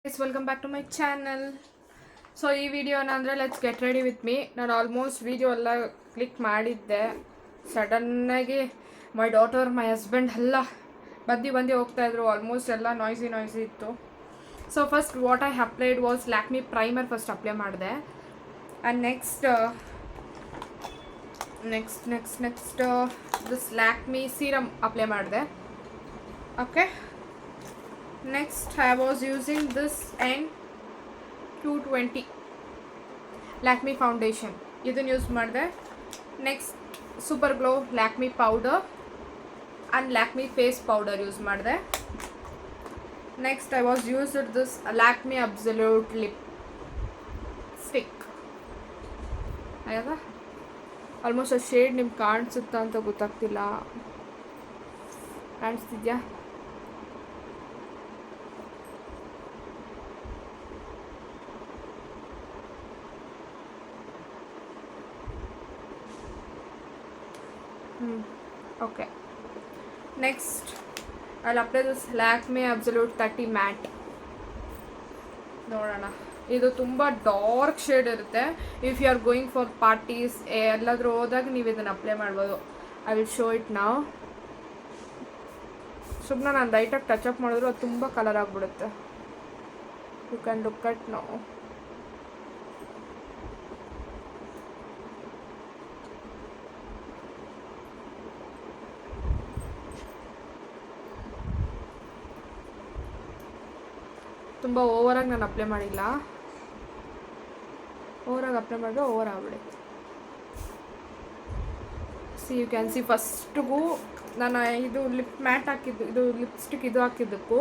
Guys, welcome back to my channel. So ಈ video ಏನಂದರೆ let's get ready with me. ನಾನು almost video ಎಲ್ಲ click ಮಾಡಿದ್ದೆ. ಸಡನ್ನಾಗಿ ಮೈ ಡಾಟರ್ ಮೈ ಹಸ್ಬೆಂಡ್ ಎಲ್ಲ ಬಂದು ಹೋಗ್ತಾಯಿದ್ರು. ಆಲ್ಮೋಸ್ಟ್ ಎಲ್ಲ ನಾಯ್ಸಿ ಇತ್ತು. So first what I applied was Lakme primer first apply ಮಾಡಿದೆ. And next this Lakme serum apply ಮಾಡಿದೆ. Okay, next I was using this N220 Lakme foundation. ಇದನ್ನು ಯೂಸ್ ಮಾಡಿದೆ. Next super glow Lakme powder and Lakme face powder use ಮಾಡಿದೆ. Next I was used this Lakme absolute lipstick. ಆಯ್ತಾ? Almost ಆ shade ನಿಮ್ಗೆ ಕಾಣಿಸುತ್ತಾ ಅಂತ ಗೊತ್ತಾಗ್ತಿಲ್ಲ. ಕಾಣಿಸ್ತಿದ್ಯಾ? Okay, next I'll apply this Lakme Absolute 30 Matte. ನೋಡೋಣ, ಇದು ತುಂಬ ಡಾರ್ಕ್ ಶೇಡ್ ಇರುತ್ತೆ. If you are going for parties ಎಲ್ಲಾದರೂ ಹೋದಾಗ ನೀವು ಇದನ್ನು ಅಪ್ಲೈ ಮಾಡ್ಬೋದು. ಐ ವಿಲ್ ಶೋ ಇಟ್ ನಾವು. ಸುಮ್ಮನೆ ನಾನು ಲೈಟಾಗಿ ಟಚ್ ಅಪ್ ಮಾಡಿದ್ರು ಅದು ತುಂಬ ಕಲರ್ ಆಗಿಬಿಡುತ್ತೆ. ಯು ಕ್ಯಾನ್ ಲುಕ್ ಅಟ್ ನಾವು. ತುಂಬ ಓವರಾಗಿ ನಾನು ಅಪ್ಲೈ ಮಾಡಿಲ್ಲ. ಓವರಾಗಿ ಅಪ್ಲೈ ಮಾಡಿದ್ರೆ ಓವರ್ ಆಗ್ಬಿಡುತ್ತೆ. ಯು ಕ್ಯಾನ್ ಸಿ ಫಸ್ಟಿಗೂ ನಾನು ಇದು ಲಿಪ್ ಮ್ಯಾಟ್ ಹಾಕಿದ್ದು, ಇದು ಲಿಪ್ಸ್ಟಿಕ್ ಇದು ಹಾಕಿದ್ದಕ್ಕೂ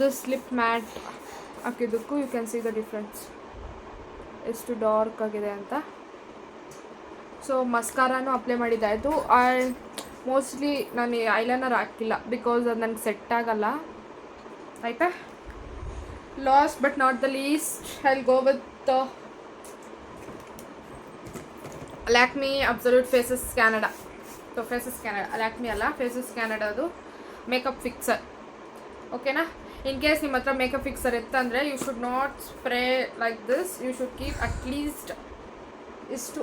ದಿಸ್ ಲಿಪ್ ಮ್ಯಾಟ್ ಹಾಕಿದ್ದಕ್ಕೂ you can see the difference, ಎಷ್ಟು ಡಾರ್ಕ್ ಆಗಿದೆ ಅಂತ. ಸೊ ಮಸ್ಕಾರಾನು ಅಪ್ಲೈ ಮಾಡಿದ್ದಾಯಿತು. ಮೋಸ್ಟ್ಲಿ ನಾನು ಐಲೈನರ್ ಹಾಕಿಲ್ಲ ಬಿಕಾಸ್ ಅದು ನನಗೆ ಸೆಟ್ ಆಗಲ್ಲ. ಆಯಿತಾ? Last but not the least, I'll go with the Lakme Absolute Faces Canada. So Faces Canada, Lakme ಅಲ್ಲ, Faces Canada ಅದು ಮೇಕಪ್ ಫಿಕ್ಸರ್. ಓಕೆನಾ? ಇನ್ ಕೇಸ್ ನಿಮ್ಮ ಹತ್ರ ಮೇಕಪ್ ಫಿಕ್ಸರ್ ಇತ್ತಂದರೆ you should not spray like this. You should keep at least ಇಷ್ಟು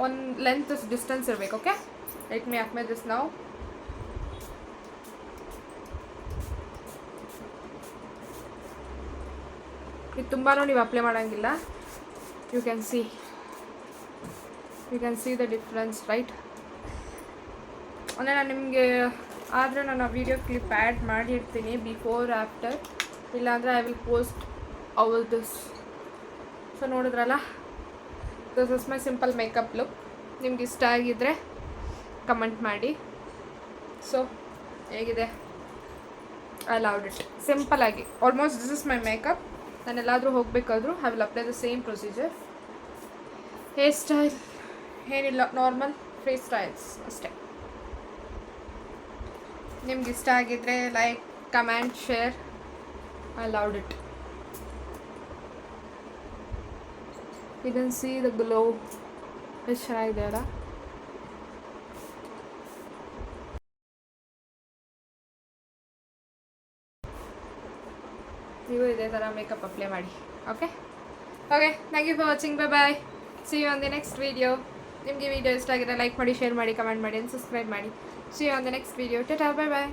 ಒಂದು length distance ಇರಬೇಕು. Okay, let me apply this now. ಇದು ತುಂಬಾ ನೀವು ಅಪ್ಲೈ ಮಾಡೋಂಗಿಲ್ಲ. You can see the difference, right? ಅಂದರೆ ನಾನು ನಿಮಗೆ ಆದರೆ ನಾನು ಆ ವಿಡಿಯೋ ಕ್ಲಿಪ್ ಆ್ಯಡ್ ಮಾಡಿರ್ತೀನಿ ಬಿಫೋರ್ ಆಫ್ಟರ್, ಇಲ್ಲಾಂದರೆ I will post all this. So ನೋಡಿದ್ರಲ್ಲ, this is my simple makeup look. ನಿಮ್ಗೆ ಇಷ್ಟ ಆಗಿದ್ದರೆ ಕಮೆಂಟ್ ಮಾಡಿ. ಸೊ ಹೇಗಿದೆ? I loved it. ಸಿಂಪಲ್ಲಾಗಿ almost this is my makeup. ನಾನು ಎಲ್ಲಾದರೂ ಹೋಗಬೇಕಾದ್ರೂ I will apply the same procedure. Hair style ಏನಿಲ್ಲ, ನಾರ್ಮಲ್ ಫ್ರೀ ಸ್ಟೈಲ್ಸ್ ಅಷ್ಟೇ. ನಿಮ್ಗೆ ಇಷ್ಟ ಆಗಿದ್ದರೆ like, comment, share. I loved it. You can see the glow. ಎಷ್ಟು ಚೆನ್ನಾಗಿದೆ ಅಲ್ಲ? ನೀವು ಇದೇ ಥರ ಮೇಕಪ್ ಅಪ್ಲೈ ಮಾಡಿ. Okay, thank you for watching. Bye. See you on the next video. ನಿಮಗೆ ವಿಡಿಯೋ ಇಷ್ಟ ಆಗಿದ್ರೆ ಲೈಕ್ ಮಾಡಿ, ಶೇರ್ ಮಾಡಿ, ಕಮೆಂಟ್ ಮಾಡಿ, ಆ್ಯಂಡ್ ಸಬ್ಸ್ಕ್ರೈಬ್ ಮಾಡಿ. See you on the next video. Tata, bye.